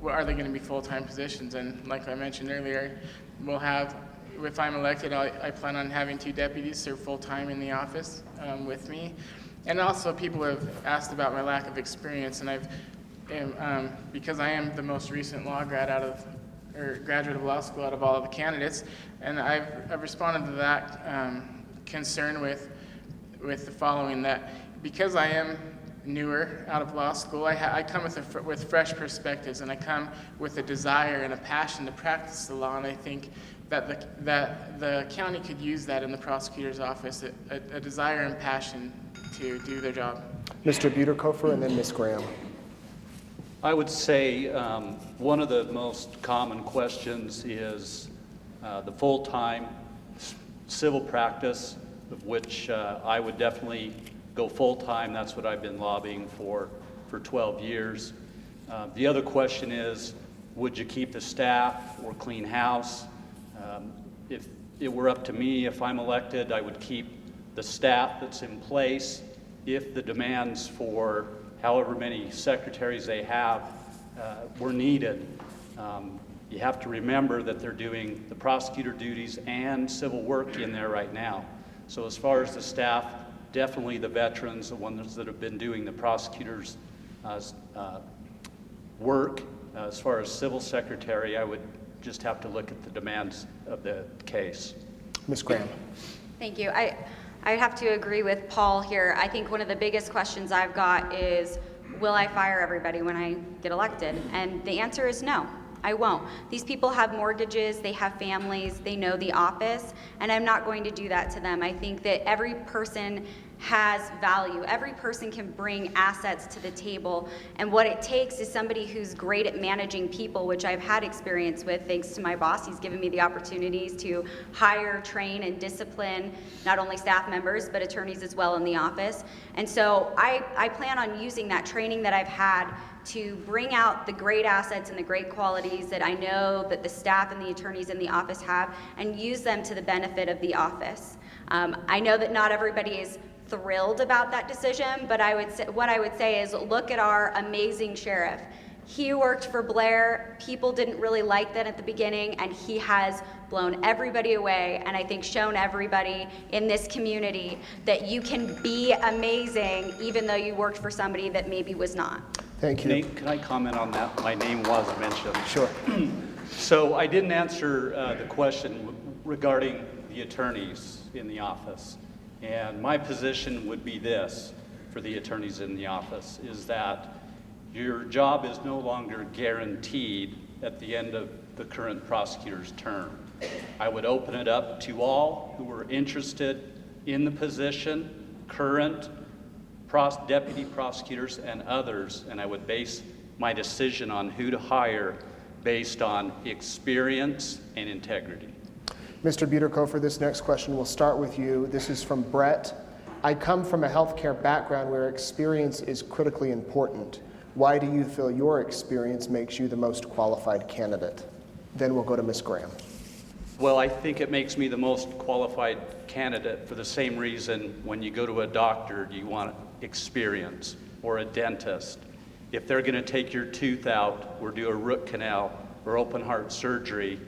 are they going to be full-time positions? And like I mentioned earlier, we'll have, if I'm elected, I plan on having 2 deputies serve full-time in the office with me. And also, people have asked about my lack of experience, and because I am the most recent law grad graduate of law school out of all of the candidates, and I've responded to that concern with the following: that because I am newer out of law school, I come with fresh perspectives, and I come with a desire and a passion to practice the law, and I think that the county could use that in the prosecutor's office, a desire and passion to do their job. Mr. Butikofer and then Ms. Graham. I would say one of the most common questions is the full-time civil practice, of which I would definitely go full-time. That's what I've been lobbying for 12 years. The other question is, would you keep the staff or clean house? If it were up to me, if I'm elected, I would keep the staff that's in place. If the demands for however many secretaries they have were needed, you have to remember that they're doing the prosecutor duties and civil work in there right now. So as far as the staff, definitely the veterans, the ones that have been doing the prosecutor's work. As far as civil secretary, I would just have to look at the demands of the case. Ms. Graham. Thank you. I have to agree with Paul here. I think one of the biggest questions I've got is, will I fire everybody when I get elected? And the answer is no, I won't. These people have mortgages, they have families, they know the office, and I'm not going to do that to them. I think that every person has value. Every person can bring assets to the table, and what it takes is somebody who's great at managing people, which I've had experience with thanks to my boss. He's given me the opportunities to hire, train, and discipline not only staff members but attorneys as well in the office. And so I plan on using that training that I've had to bring out the great assets and the great qualities that I know that the staff and the attorneys in the office have, and use them to the benefit of the office. I know that not everybody is thrilled about that decision, but what I would say is, look at our amazing sheriff. He worked for Blair. People didn't really like that at the beginning, and he has blown everybody away, and I think shown everybody in this community that you can be amazing even though you worked for somebody that maybe was not. Thank you. Nate, can I comment on that? My name was mentioned. Sure. So I didn't answer the question regarding the attorneys in the office. And my position would be this for the attorneys in the office, is that your job is no longer guaranteed at the end of the current prosecutor's term. I would open it up to all who are interested in the position, current deputy prosecutors and others, and I would base my decision on who to hire based on experience and integrity. Mr. Butikofer, this next question will start with you. This is from Brett. I come from a healthcare background where experience is critically important. Why do you feel your experience makes you the most qualified candidate? Then we'll go to Ms. Graham. Well, I think it makes me the most qualified candidate for the same reason when you go to a doctor, you want experience, or a dentist. If they're going to take your tooth out or do a root canal or open heart surgery,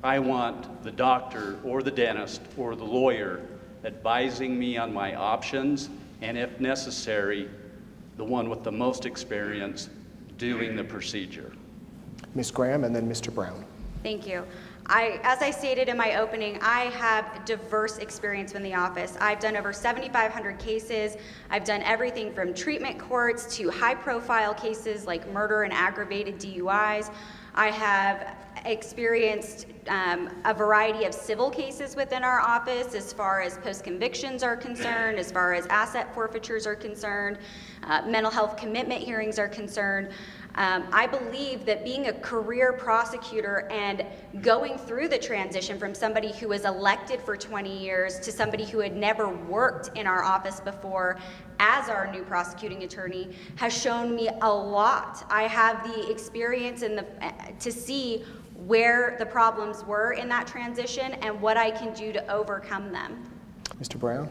I want the doctor or the dentist or the lawyer advising me on my options, and if necessary, the one with the most experience doing the procedure. Ms. Graham and then Mr. Brown. Thank you. As I stated in my opening, I have diverse experience in the office. I've done over 7,500 cases. I've done everything from treatment courts to high-profile cases like murder and aggravated DUIs. I have experienced a variety of civil cases within our office as far as post-convictions are concerned, as far as asset forfeitures are concerned, mental health commitment hearings are concerned. I believe that being a career prosecutor and going through the transition from somebody who was elected for 20 years to somebody who had never worked in our office before as our new prosecuting attorney has shown me a lot. I have the experience to see where the problems were in that transition and what I can do to overcome them. Mr. Brown?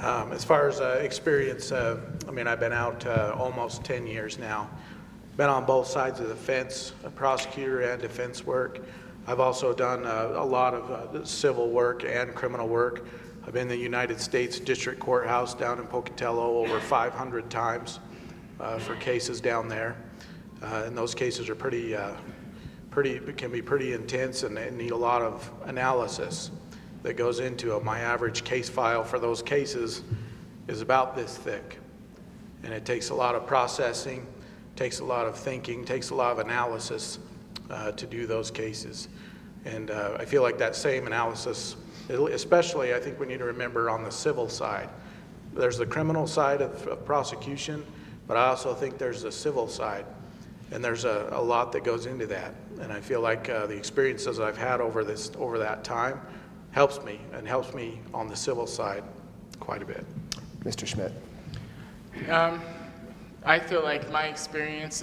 As far as experience, I mean, I've been out almost 10 years now. Been on both sides of the fence, prosecutor and defense work. I've also done a lot of civil work and criminal work. I've been in the United States District Courthouse down in Pocatello over 500 times for cases down there. And those cases are can be pretty intense and need a lot of analysis that goes into it. My average case file for those cases is about this thick. And it takes a lot of processing, takes a lot of thinking, takes a lot of analysis to do those cases. And I feel like that same analysis, especially I think we need to remember on the civil side. There's the criminal side of prosecution, but I also think there's the civil side. And there's a lot that goes into that. And I feel like the experiences I've had over that time helps me on the civil side quite a bit. Mr. Schmidt? I feel like my experience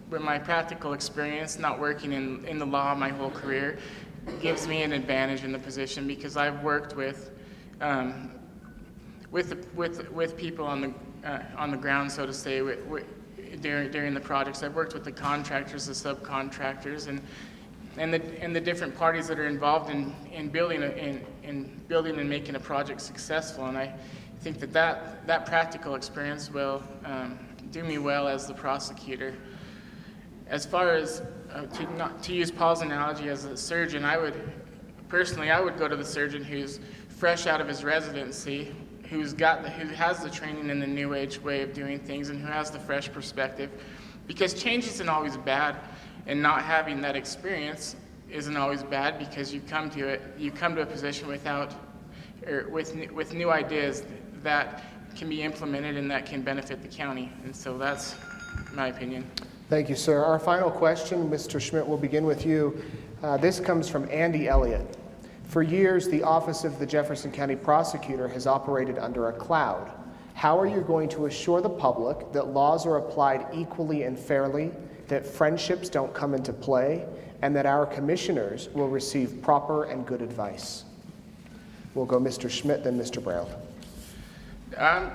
with my practical experience, not working in the law my whole career, gives me an advantage in the position because I've worked with people on the ground, so to say, during the projects. I've worked with the contractors, the subcontractors, and the different parties that are involved in building and making a project successful. And I think that practical experience will do me well as the prosecutor. As far as to use Paul's analogy as a surgeon, I would go to the surgeon who's fresh out of his residency, who has the training in the new age way of doing things, and who has the fresh perspective, because change isn't always bad, and not having that experience isn't always bad, because you come to a position with new ideas that can be implemented and that can benefit the county. And so that's my opinion. Thank you, sir. Our final question, Mr. Schmidt, we'll begin with you. This comes from Andy Elliott. For years, the Office of the Jefferson County Prosecutor has operated under a cloud. How are you going to assure the public that laws are applied equally and fairly, that friendships don't come into play, and that our commissioners will receive proper and good advice? We'll go Mr. Schmidt, then Mr. Brown. I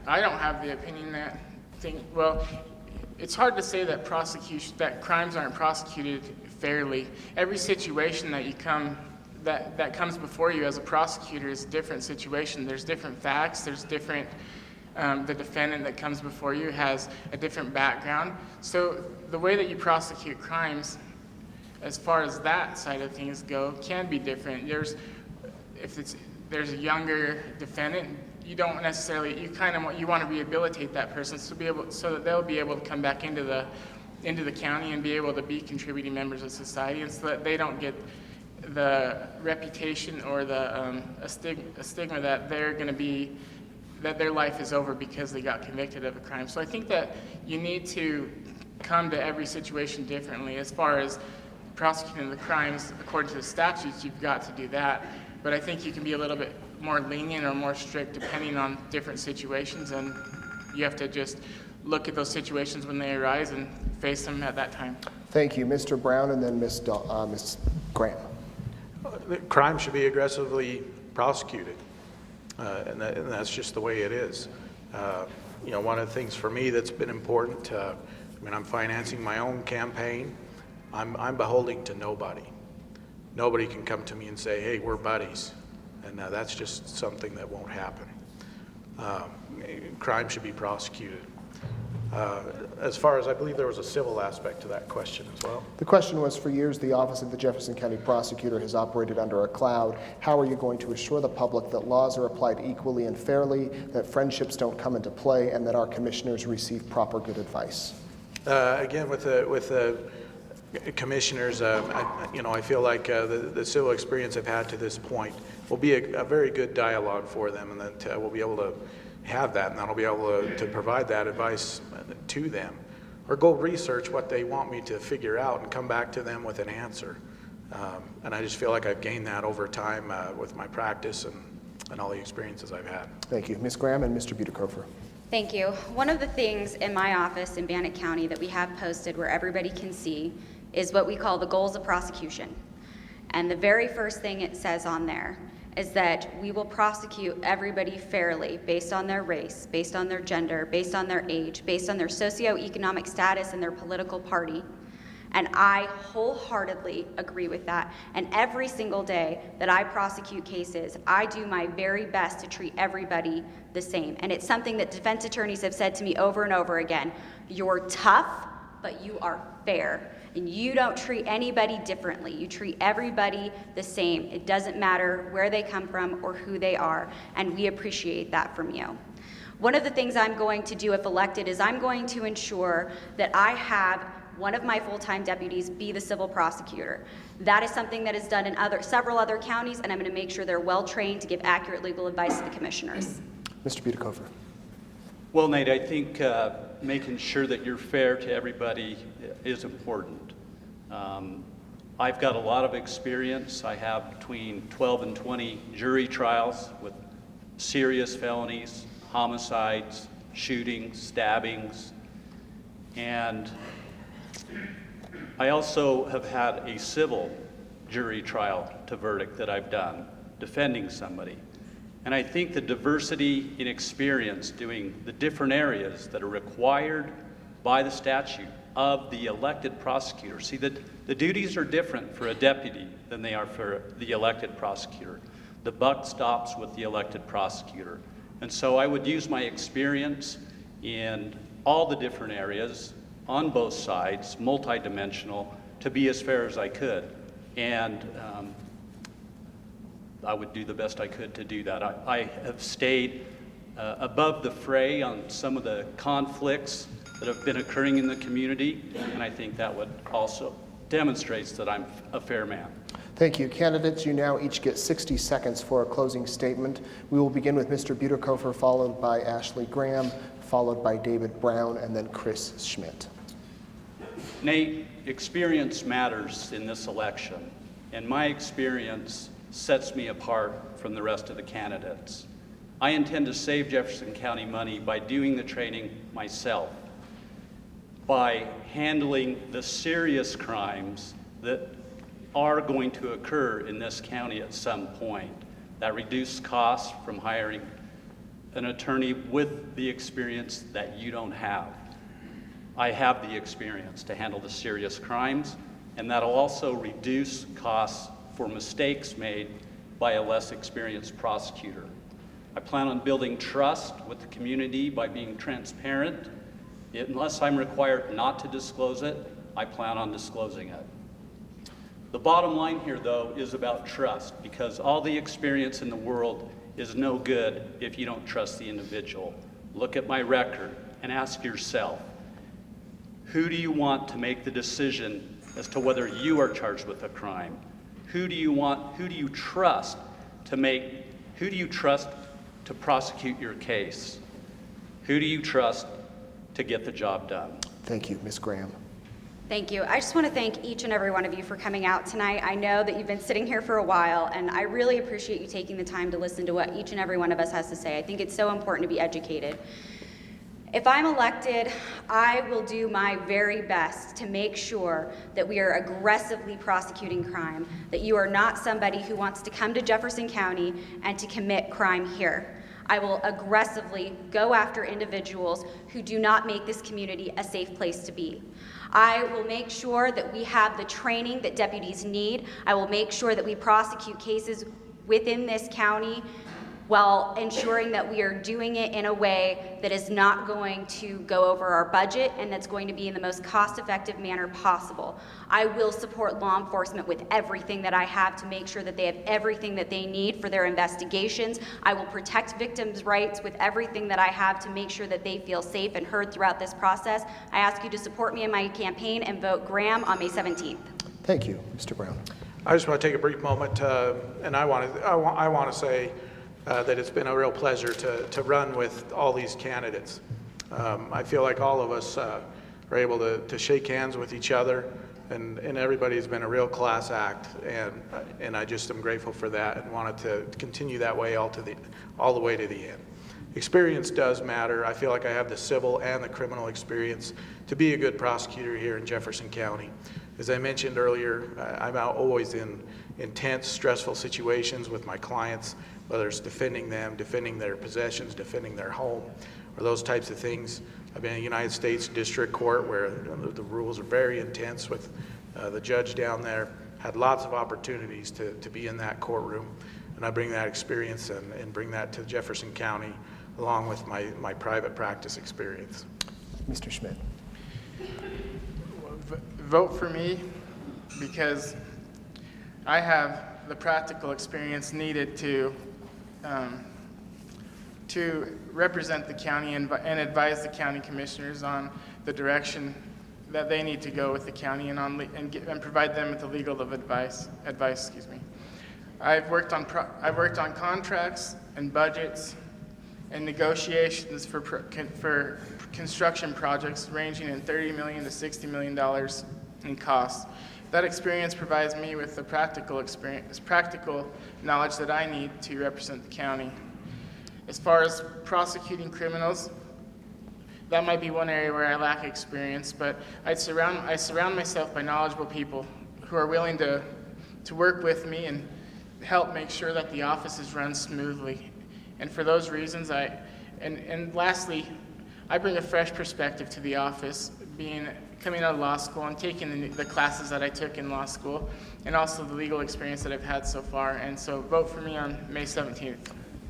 don't have the opinion well, it's hard to say that crimes aren't prosecuted fairly. Every situation that comes before you as a prosecutor is a different situation. There's different facts. There's different. The defendant that comes before you has a different background. So the way that you prosecute crimes, as far as that side of things go, can be different. There's a younger defendant, you don't necessarily, you want to rehabilitate that person so that they'll be able to come back into the county and be able to be contributing members of society, and so that they don't get the reputation or a stigma that that their life is over because they got convicted of a crime. So I think that you need to come to every situation differently. As far as prosecuting the crimes according to the statutes, you've got to do that. But I think you can be a little bit more lenient or more strict depending on different situations, and you have to just look at those situations when they arise and face them at that time. Thank you. Mr. Brown, and then Ms. Graham. Crime should be aggressively prosecuted, and that's just the way it is. One of the things for me that's been important, I'm financing my own campaign. I'm beholden to nobody. Nobody can come to me and say, hey, we're buddies. And that's just something that won't happen. Crime should be prosecuted. As far as I believe there was a civil aspect to that question as well. The question was, for years, the Office of the Jefferson County Prosecutor has operated under a cloud. How are you going to assure the public that laws are applied equally and fairly, that friendships don't come into play, and that our commissioners receive proper good advice? Again, with the commissioners, I feel like the civil experience I've had to this point will be a very good dialogue for them, and that we'll be able to have that, and I'll be able to provide that advice to them, or go research what they want me to figure out and come back to them with an answer. And I just feel like I've gained that over time with my practice and all the experiences I've had. Thank you. Ms. Graham and Mr. Butikofer. Thank you. One of the things in my office in Bannock County that we have posted where everybody can see is what we call the goals of prosecution. And the very first thing it says on there is that we will prosecute everybody fairly based on their race, based on their gender, based on their age, based on their socioeconomic status and their political party. And I wholeheartedly agree with that. And every single day that I prosecute cases, I do my very best to treat everybody the same. And it's something that defense attorneys have said to me over and over again. You're tough, but you are fair. And you don't treat anybody differently. You treat everybody the same. It doesn't matter where they come from or who they are. And we appreciate that from you. One of the things I'm going to do if elected is I'm going to ensure that I have one of my full-time deputies be the civil prosecutor. That is something that is done in several other counties, and I'm going to make sure they're well-trained to give accurate legal advice to the commissioners. Mr. Butikofer. Well, Nate, I think making sure that you're fair to everybody is important. I've got a lot of experience. I have between 12 and 20 jury trials with serious felonies, homicides, shootings, stabbings, and I also have had a civil jury trial to verdict that I've done, defending somebody. And I think the diversity in experience doing the different areas that are required by the statute of the elected prosecutor. See, the duties are different for a deputy than they are for the elected prosecutor. The buck stops with the elected prosecutor. And so I would use my experience in all the different areas on both sides, multidimensional, to be as fair as I could. And I would do the best I could to do that. I have stayed above the fray on some of the conflicts that have been occurring in the community, and I think that would also demonstrates that I'm a fair man. Thank you. Candidates, you now each get 60 seconds for a closing statement. We will begin with Mr. Butikofer, followed by Ashley Graham, followed by David Brown, and then Chris Schmidt. Nate, experience matters in this election, and my experience sets me apart from the rest of the candidates. I intend to save Jefferson County money by doing the training myself, by handling the serious crimes that are going to occur in this county at some point, that reduce costs from hiring an attorney with the experience that you don't have. I have the experience to handle the serious crimes, and that'll also reduce costs for mistakes made by a less experienced prosecutor. I plan on building trust with the community by being transparent. Unless I'm required not to disclose it, I plan on disclosing it. The bottom line here, though, is about trust, because all the experience in the world is no good if you don't trust the individual. Look at my record and ask yourself, who do you want to make the decision as to whether you are charged with a crime? Who do you trust to prosecute your case? Who do you trust to get the job done? Thank you. Ms. Graham. Thank you. I just want to thank each and every one of you for coming out tonight. I know that you've been sitting here for a while, and I really appreciate you taking the time to listen to what each and every one of us has to say. I think it's so important to be educated. If I'm elected, I will do my very best to make sure that we are aggressively prosecuting crime, that you are not somebody who wants to come to Jefferson County and to commit crime here. I will aggressively go after individuals who do not make this community a safe place to be. I will make sure that we have the training that deputies need. I will make sure that we prosecute cases within this county while ensuring that we are doing it in a way that is not going to go over our budget and that's going to be in the most cost-effective manner possible. I will support law enforcement with everything that I have to make sure that they have everything that they need for their investigations. I will protect victims' rights with everything that I have to make sure that they feel safe and heard throughout this process. I ask you to support me in my campaign and vote Graham on May 17th. Thank you. Mr. Brown. I just want to take a brief moment, and I want to say that it's been a real pleasure to run with all these candidates. I feel like all of us are able to shake hands with each other, and everybody's been a real class act, and I just am grateful for that and wanted to continue that way all the way to the end. Experience does matter. I feel like I have the civil and the criminal experience to be a good prosecutor here in Jefferson County. As I mentioned earlier, I'm out always in intense, stressful situations with my clients, whether it's defending them, defending their possessions, defending their home, or those types of things. I've been in the United States District Court where the rules are very intense with the judge down there. Had lots of opportunities to be in that courtroom, and I bring that experience and bring that to Jefferson County along with my private practice experience. Mr. Schmidt. Vote for me because I have the practical experience needed to represent the county and advise the county commissioners on the direction that they need to go with the county and provide them with the legal advice. Excuse me. I've worked on contracts and budgets and negotiations for construction projects ranging in $30 million to $60 million in costs. That experience provides me with the practical knowledge that I need to represent the county. As far as prosecuting criminals, that might be one area where I lack experience, but I surround myself by knowledgeable people who are willing to work with me and help make sure that the office is run smoothly. And for those reasons, and lastly, I bring a fresh perspective to the office, coming out of law school and taking the classes that I took in law school, and also the legal experience that I've had so far. And so vote for me on May 17th.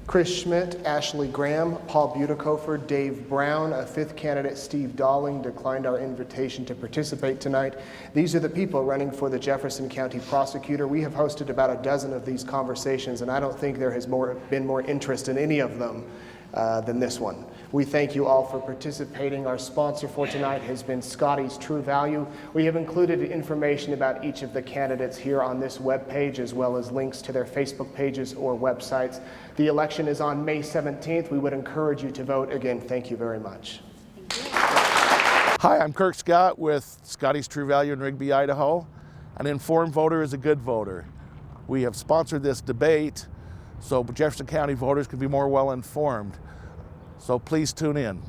Chris Schmidt, Ashley Graham, Paul Butikofer, Dave Brown, a fifth candidate, Steve Dalling, declined our invitation to participate tonight. These are the people running for the Jefferson County Prosecutor. We have hosted about a dozen of these conversations, and I don't think there has been more interest in any of them than this one. We thank you all for participating. Our sponsor for tonight has been Scotty's True Value. We have included information about each of the candidates here on this webpage, as well as links to their Facebook pages or websites. The election is on May 17th. We would encourage you to vote. Again, thank you very much. Hi, I'm Kirk Scott with Scotty's True Value in Rigby, Idaho. An informed voter is a good voter. We have sponsored this debate so Jefferson County voters can be more well informed. So please tune in.